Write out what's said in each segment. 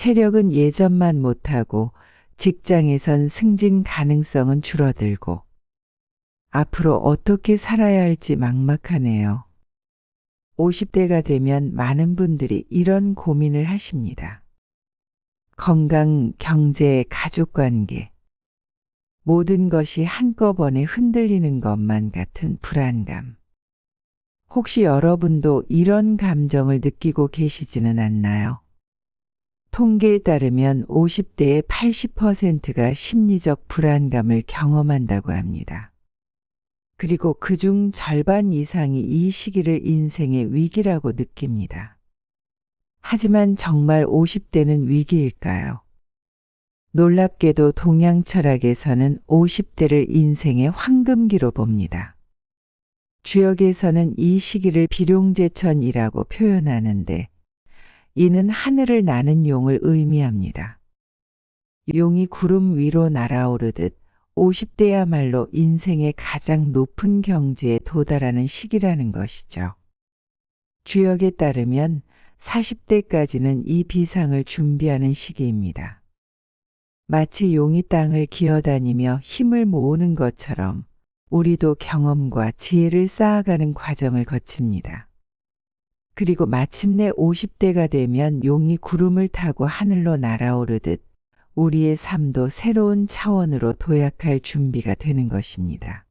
체력은 예전만 못하고 직장에선 승진 가능성은 줄어들고 앞으로 어떻게 살아야 할지 막막하네요. 50대가 되면 많은 분들이 이런 고민을 하십니다. 건강, 경제, 가족관계, 모든 것이 한꺼번에 흔들리는 것만 같은 불안감. 혹시 여러분도 이런 감정을 느끼고 계시지는 않나요? 통계에 따르면 50대의 80%가 심리적 불안감을 경험한다고 합니다. 그리고 그중 절반 이상이 이 시기를 인생의 위기라고 느낍니다. 하지만 정말 50대는 위기일까요? 놀랍게도 동양 철학에서는 50대를 인생의 황금기로 봅니다. 주역에서는 이 시기를 비룡제천이라고 표현하는데 이는 하늘을 나는 용을 의미합니다. 용이 구름 위로 날아오르듯 50대야말로 인생의 가장 높은 경지에 도달하는 시기라는 것이죠. 주역에 따르면 40대까지는 이 비상을 준비하는 시기입니다. 마치 용이 땅을 기어다니며 힘을 모으는 것처럼 우리도 경험과 지혜를 쌓아가는 과정을 거칩니다. 그리고 마침내 50대가 되면 용이 구름을 타고 하늘로 날아오르듯 우리의 삶도 새로운 차원으로 도약할 준비가 되는 것입니다.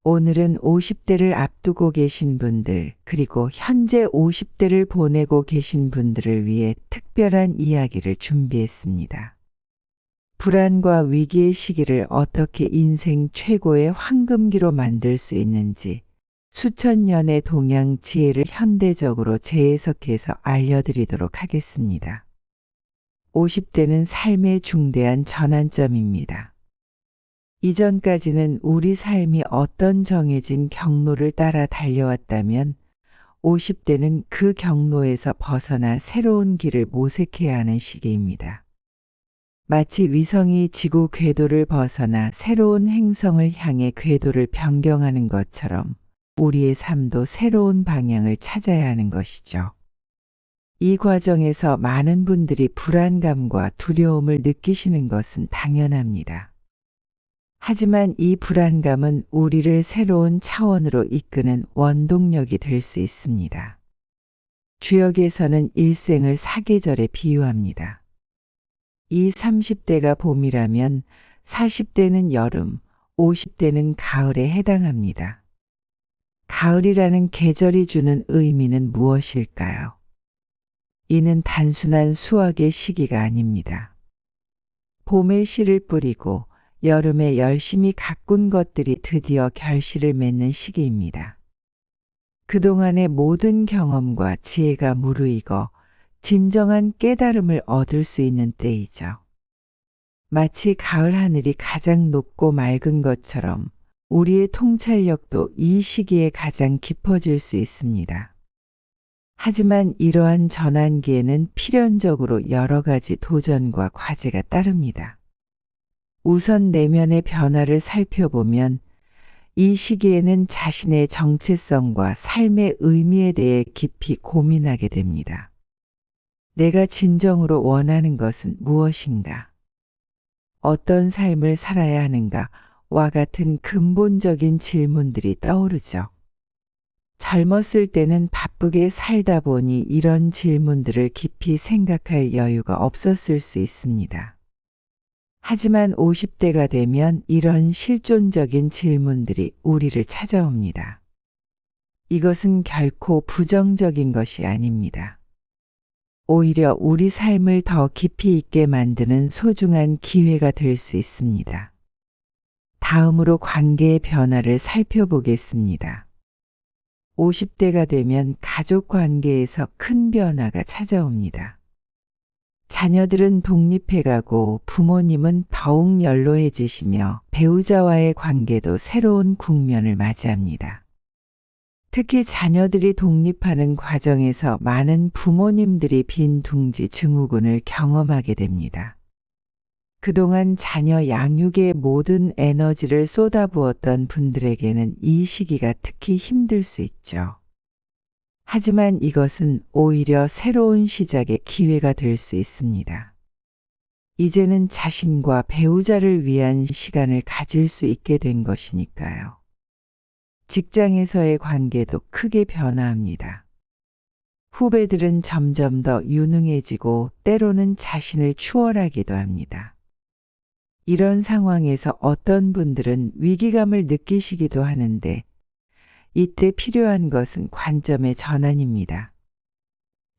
오늘은 50대를 앞두고 계신 분들, 그리고 현재 50대를 보내고 계신 분들을 위해 특별한 이야기를 준비했습니다. 불안과 위기의 시기를 어떻게 인생 최고의 황금기로 만들 수 있는지 수천 년의 동양 지혜를 현대적으로 재해석해서 알려드리도록 하겠습니다. 50대는 삶의 중대한 전환점입니다. 이전까지는 우리 삶이 어떤 정해진 경로를 따라 달려왔다면 50대는 그 경로에서 벗어나 새로운 길을 모색해야 하는 시기입니다. 마치 위성이 지구 궤도를 벗어나 새로운 행성을 향해 궤도를 변경하는 것처럼 우리의 삶도 새로운 방향을 찾아야 하는 것이죠. 이 과정에서 많은 분들이 불안감과 두려움을 느끼시는 것은 당연합니다. 하지만 이 불안감은 우리를 새로운 차원으로 이끄는 원동력이 될 수 있습니다. 주역에서는 일생을 사계절에 비유합니다. 이 30대가 봄이라면 40대는 여름, 50대는 가을에 해당합니다. 가을이라는 계절이 주는 의미는 무엇일까요? 이는 단순한 수확의 시기가 아닙니다. 봄에 씨를 뿌리고 여름에 열심히 가꾼 것들이 드디어 결실을 맺는 시기입니다. 그동안의 모든 경험과 지혜가 무르익어 진정한 깨달음을 얻을 수 있는 때이죠. 마치 가을 하늘이 가장 높고 맑은 것처럼 우리의 통찰력도 이 시기에 가장 깊어질 수 있습니다. 하지만 이러한 전환기에는 필연적으로 여러 가지 도전과 과제가 따릅니다. 우선 내면의 변화를 살펴보면 이 시기에는 자신의 정체성과 삶의 의미에 대해 깊이 고민하게 됩니다. 내가 진정으로 원하는 것은 무엇인가? 어떤 삶을 살아야 하는가와 같은 근본적인 질문들이 떠오르죠. 젊었을 때는 바쁘게 살다 보니 이런 질문들을 깊이 생각할 여유가 없었을 수 있습니다. 하지만 50대가 되면 이런 실존적인 질문들이 우리를 찾아옵니다. 이것은 결코 부정적인 것이 아닙니다. 오히려 우리 삶을 더 깊이 있게 만드는 소중한 기회가 될 수 있습니다. 다음으로 관계의 변화를 살펴보겠습니다. 50대가 되면 가족 관계에서 큰 변화가 찾아옵니다. 자녀들은 독립해가고 부모님은 더욱 연로해지시며 배우자와의 관계도 새로운 국면을 맞이합니다. 특히 자녀들이 독립하는 과정에서 많은 부모님들이 빈 둥지 증후군을 경험하게 됩니다. 그동안 자녀 양육에 모든 에너지를 쏟아부었던 분들에게는 이 시기가 특히 힘들 수 있죠. 하지만 이것은 오히려 새로운 시작의 기회가 될 수 있습니다. 이제는 자신과 배우자를 위한 시간을 가질 수 있게 된 것이니까요. 직장에서의 관계도 크게 변화합니다. 후배들은 점점 더 유능해지고 때로는 자신을 추월하기도 합니다. 이런 상황에서 어떤 분들은 위기감을 느끼시기도 하는데 이때 필요한 것은 관점의 전환입니다.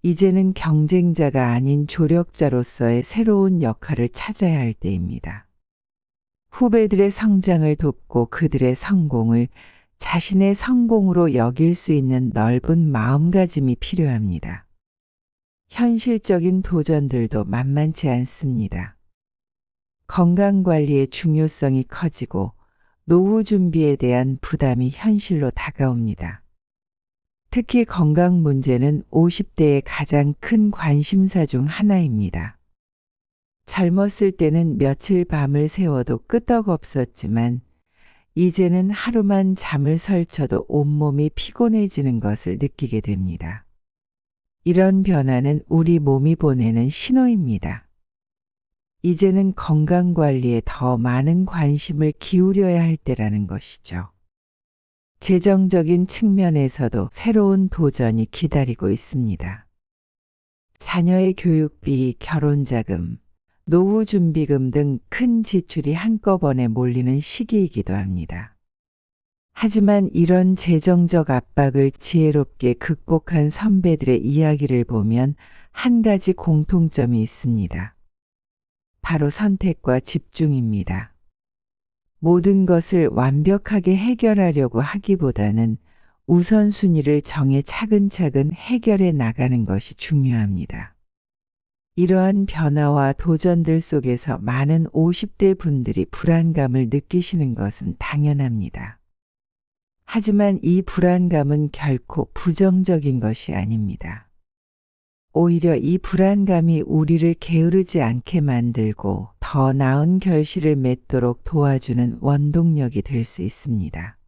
이제는 경쟁자가 아닌 조력자로서의 새로운 역할을 찾아야 할 때입니다. 후배들의 성장을 돕고 그들의 성공을 자신의 성공으로 여길 수 있는 넓은 마음가짐이 필요합니다. 현실적인 도전들도 만만치 않습니다. 건강관리의 중요성이 커지고 노후 준비에 대한 부담이 현실로 다가옵니다. 특히 건강 문제는 50대의 가장 큰 관심사 중 하나입니다. 젊었을 때는 며칠 밤을 새워도 끄떡없었지만 이제는 하루만 잠을 설쳐도 온몸이 피곤해지는 것을 느끼게 됩니다. 이런 변화는 우리 몸이 보내는 신호입니다. 이제는 건강관리에 더 많은 관심을 기울여야 할 때라는 것이죠. 재정적인 측면에서도 새로운 도전이 기다리고 있습니다. 자녀의 교육비, 결혼자금, 노후준비금 등 큰 지출이 한꺼번에 몰리는 시기이기도 합니다. 하지만 이런 재정적 압박을 지혜롭게 극복한 선배들의 이야기를 보면 한 가지 공통점이 있습니다. 바로 선택과 집중입니다. 모든 것을 완벽하게 해결하려고 하기보다는 우선순위를 정해 차근차근 해결해 나가는 것이 중요합니다. 이러한 변화와 도전들 속에서 많은 50대 분들이 불안감을 느끼시는 것은 당연합니다. 하지만 이 불안감은 결코 부정적인 것이 아닙니다. 오히려 이 불안감이 우리를 게으르지 않게 만들고 더 나은 결실을 맺도록 도와주는 원동력이 될 수 있습니다.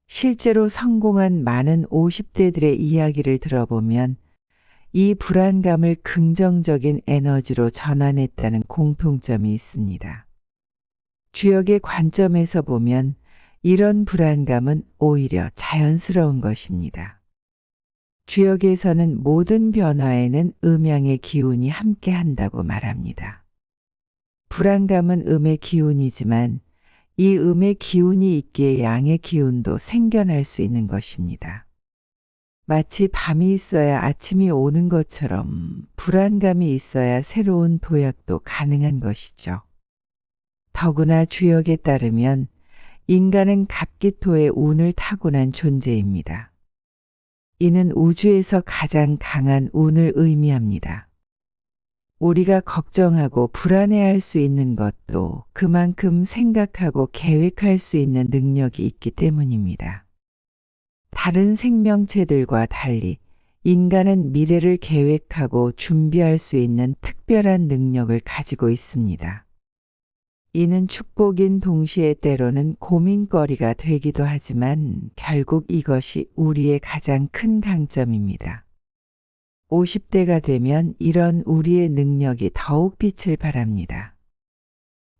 실제로 성공한 많은 50대들의 이야기를 들어보면 이 불안감을 긍정적인 에너지로 전환했다는 공통점이 있습니다. 주역의 관점에서 보면 이런 불안감은 오히려 자연스러운 것입니다. 주역에서는 모든 변화에는 음양의 기운이 함께 한다고 말합니다. 불안감은 음의 기운이지만 이 음의 기운이 있기에 양의 기운도 생겨날 수 있는 것입니다. 마치 밤이 있어야 아침이 오는 것처럼 불안감이 있어야 새로운 도약도 가능한 것이죠. 더구나 주역에 따르면 인간은 갑기토의 운을 타고난 존재입니다. 이는 우주에서 가장 강한 운을 의미합니다. 우리가 걱정하고 불안해할 수 있는 것도 그만큼 생각하고 계획할 수 있는 능력이 있기 때문입니다. 다른 생명체들과 달리 인간은 미래를 계획하고 준비할 수 있는 특별한 능력을 가지고 있습니다. 이는 축복인 동시에 때로는 고민거리가 되기도 하지만 결국 이것이 우리의 가장 큰 강점입니다. 50대가 되면 이런 우리의 능력이 더욱 빛을 발합니다.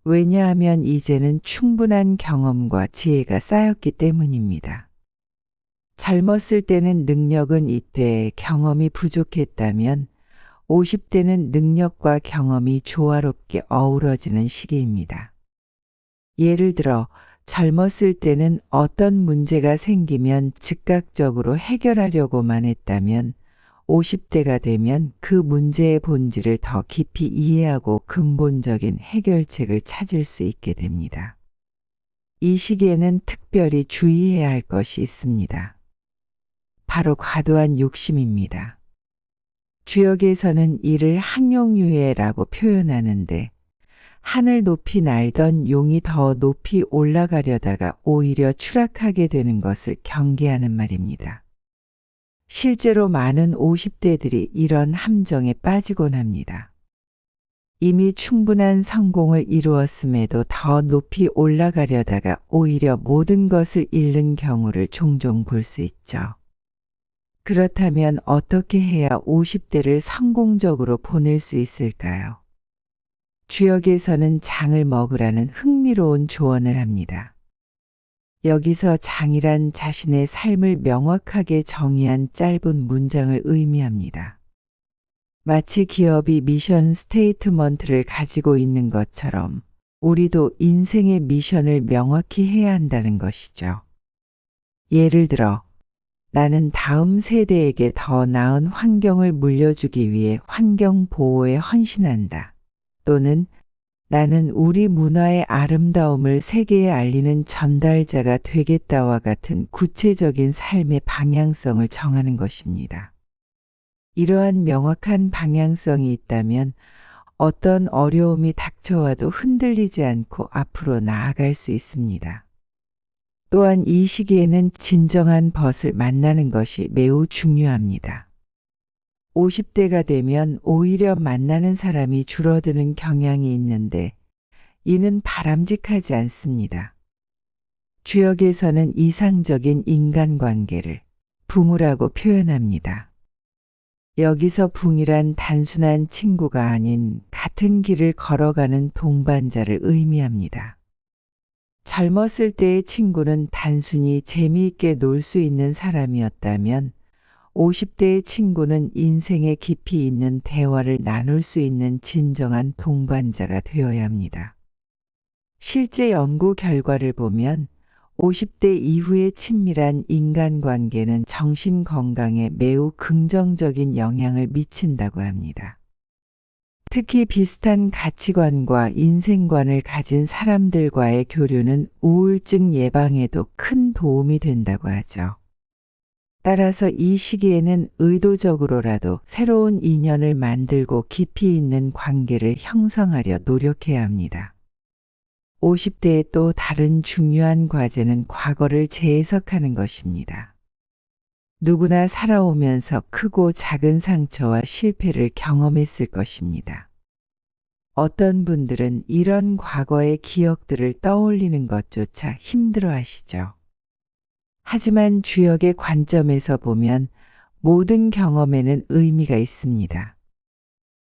왜냐하면 이제는 충분한 경험과 지혜가 쌓였기 때문입니다. 젊었을 때는 능력은 있되 경험이 부족했다면 50대는 능력과 경험이 조화롭게 어우러지는 시기입니다. 예를 들어 젊었을 때는 어떤 문제가 생기면 즉각적으로 해결하려고만 했다면 50대가 되면 그 문제의 본질을 더 깊이 이해하고 근본적인 해결책을 찾을 수 있게 됩니다. 이 시기에는 특별히 주의해야 할 것이 있습니다. 바로 과도한 욕심입니다. 주역에서는 이를 항용유예라고 표현하는데 하늘 높이 날던 용이 더 높이 올라가려다가 오히려 추락하게 되는 것을 경계하는 말입니다. 실제로 많은 50대들이 이런 함정에 빠지곤 합니다. 이미 충분한 성공을 이루었음에도 더 높이 올라가려다가 오히려 모든 것을 잃는 경우를 종종 볼 수 있죠. 그렇다면 어떻게 해야 50대를 성공적으로 보낼 수 있을까요? 주역에서는 장을 먹으라는 흥미로운 조언을 합니다. 여기서 장이란 자신의 삶을 명확하게 정의한 짧은 문장을 의미합니다. 마치 기업이 미션 스테이트먼트를 가지고 있는 것처럼 우리도 인생의 미션을 명확히 해야 한다는 것이죠. 예를 들어, 나는 다음 세대에게 더 나은 환경을 물려주기 위해 환경 보호에 헌신한다. 또는 나는 우리 문화의 아름다움을 세계에 알리는 전달자가 되겠다와 같은 구체적인 삶의 방향성을 정하는 것입니다. 이러한 명확한 방향성이 있다면 어떤 어려움이 닥쳐와도 흔들리지 않고 앞으로 나아갈 수 있습니다. 또한 이 시기에는 진정한 벗을 만나는 것이 매우 중요합니다. 50대가 되면 오히려 만나는 사람이 줄어드는 경향이 있는데 이는 바람직하지 않습니다. 주역에서는 이상적인 인간관계를 붕이라고 표현합니다. 여기서 붕이란 단순한 친구가 아닌 같은 길을 걸어가는 동반자를 의미합니다. 젊었을 때의 친구는 단순히 재미있게 놀 수 있는 사람이었다면 50대의 친구는 인생에 깊이 있는 대화를 나눌 수 있는 진정한 동반자가 되어야 합니다. 실제 연구 결과를 보면 50대 이후의 친밀한 인간관계는 정신 건강에 매우 긍정적인 영향을 미친다고 합니다. 특히 비슷한 가치관과 인생관을 가진 사람들과의 교류는 우울증 예방에도 큰 도움이 된다고 하죠. 따라서 이 시기에는 의도적으로라도 새로운 인연을 만들고 깊이 있는 관계를 형성하려 노력해야 합니다. 50대의 또 다른 중요한 과제는 과거를 재해석하는 것입니다. 누구나 살아오면서 크고 작은 상처와 실패를 경험했을 것입니다. 어떤 분들은 이런 과거의 기억들을 떠올리는 것조차 힘들어 하시죠. 하지만 주역의 관점에서 보면 모든 경험에는 의미가 있습니다.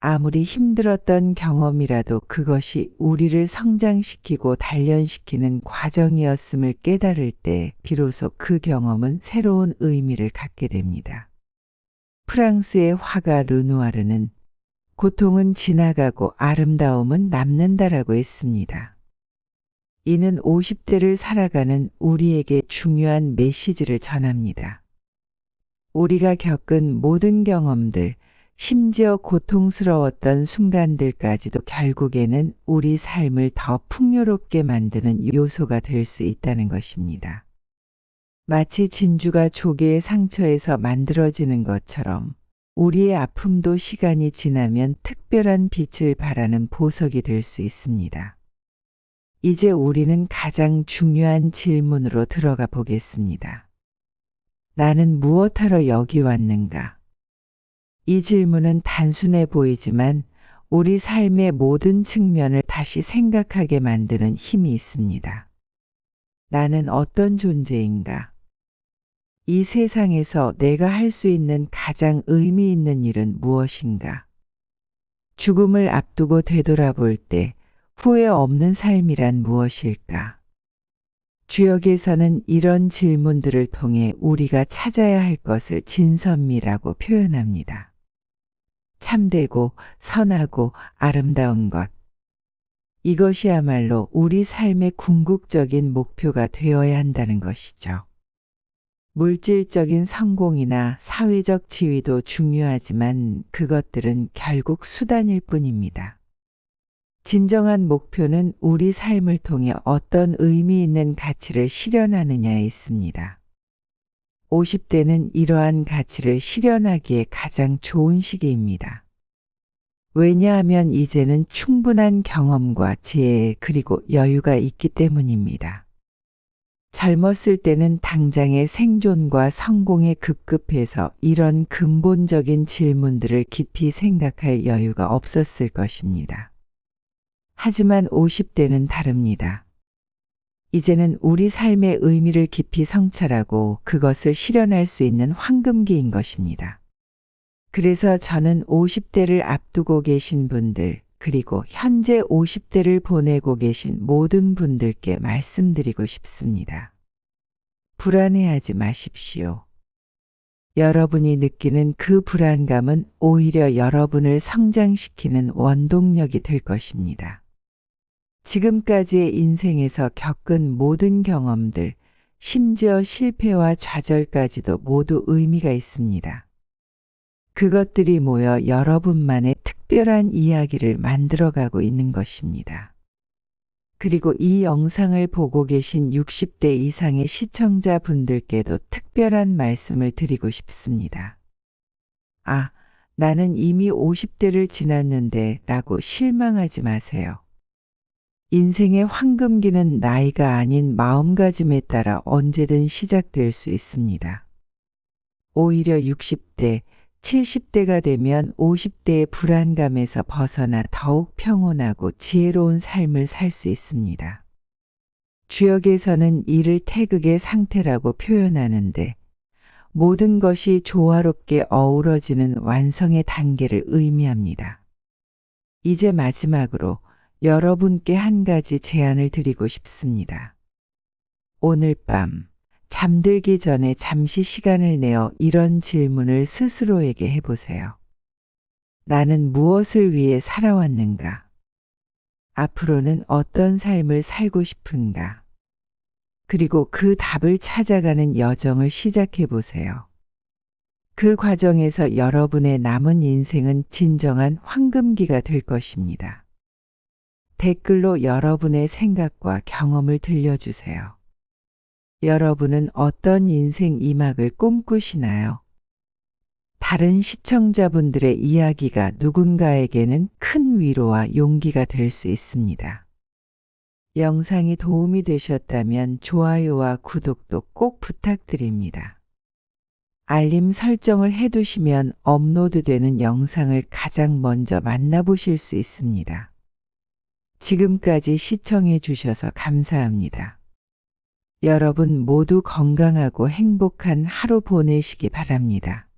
아무리 힘들었던 경험이라도 그것이 우리를 성장시키고 단련시키는 과정이었음을 깨달을 때 비로소 그 경험은 새로운 의미를 갖게 됩니다. 프랑스의 화가 르누아르는 고통은 지나가고 아름다움은 남는다라고 했습니다. 이는 50대를 살아가는 우리에게 중요한 메시지를 전합니다. 우리가 겪은 모든 경험들, 심지어 고통스러웠던 순간들까지도 결국에는 우리 삶을 더 풍요롭게 만드는 요소가 될 수 있다는 것입니다. 마치 진주가 조개의 상처에서 만들어지는 것처럼 우리의 아픔도 시간이 지나면 특별한 빛을 발하는 보석이 될 수 있습니다. 이제 우리는 가장 중요한 질문으로 들어가 보겠습니다. 나는 무엇하러 여기 왔는가? 이 질문은 단순해 보이지만 우리 삶의 모든 측면을 다시 생각하게 만드는 힘이 있습니다. 나는 어떤 존재인가? 이 세상에서 내가 할 수 있는 가장 의미 있는 일은 무엇인가? 죽음을 앞두고 되돌아볼 때 후회 없는 삶이란 무엇일까? 주역에서는 이런 질문들을 통해 우리가 찾아야 할 것을 진선미라고 표현합니다. 참되고 선하고 아름다운 것. 이것이야말로 우리 삶의 궁극적인 목표가 되어야 한다는 것이죠. 물질적인 성공이나 사회적 지위도 중요하지만 그것들은 결국 수단일 뿐입니다. 진정한 목표는 우리 삶을 통해 어떤 의미 있는 가치를 실현하느냐에 있습니다. 50대는 이러한 가치를 실현하기에 가장 좋은 시기입니다. 왜냐하면 이제는 충분한 경험과 지혜 그리고 여유가 있기 때문입니다. 젊었을 때는 당장의 생존과 성공에 급급해서 이런 근본적인 질문들을 깊이 생각할 여유가 없었을 것입니다. 하지만 50대는 다릅니다. 이제는 우리 삶의 의미를 깊이 성찰하고 그것을 실현할 수 있는 황금기인 것입니다. 그래서 저는 50대를 앞두고 계신 분들, 그리고 현재 50대를 보내고 계신 모든 분들께 말씀드리고 싶습니다. 불안해하지 마십시오. 여러분이 느끼는 그 불안감은 오히려 여러분을 성장시키는 원동력이 될 것입니다. 지금까지의 인생에서 겪은 모든 경험들, 심지어 실패와 좌절까지도 모두 의미가 있습니다. 그것들이 모여 여러분만의 특별한 이야기를 만들어가고 있는 것입니다. 그리고 이 영상을 보고 계신 60대 이상의 시청자분들께도 특별한 말씀을 드리고 싶습니다. 아, 나는 이미 50대를 지났는데 라고 실망하지 마세요. 인생의 황금기는 나이가 아닌 마음가짐에 따라 언제든 시작될 수 있습니다. 오히려 60대, 70대가 되면 50대의 불안감에서 벗어나 더욱 평온하고 지혜로운 삶을 살 수 있습니다. 주역에서는 이를 태극의 상태라고 표현하는데 모든 것이 조화롭게 어우러지는 완성의 단계를 의미합니다. 이제 마지막으로 여러분께 한 가지 제안을 드리고 싶습니다. 오늘 밤 잠들기 전에 잠시 시간을 내어 이런 질문을 스스로에게 해보세요. 나는 무엇을 위해 살아왔는가? 앞으로는 어떤 삶을 살고 싶은가? 그리고 그 답을 찾아가는 여정을 시작해 보세요. 그 과정에서 여러분의 남은 인생은 진정한 황금기가 될 것입니다. 댓글로 여러분의 생각과 경험을 들려주세요. 여러분은 어떤 인생 이막을 꿈꾸시나요? 다른 시청자분들의 이야기가 누군가에게는 큰 위로와 용기가 될 수 있습니다. 영상이 도움이 되셨다면 좋아요와 구독도 꼭 부탁드립니다. 알림 설정을 해두시면 업로드되는 영상을 가장 먼저 만나보실 수 있습니다. 지금까지 시청해 주셔서 감사합니다. 여러분 모두 건강하고 행복한 하루 보내시기 바랍니다.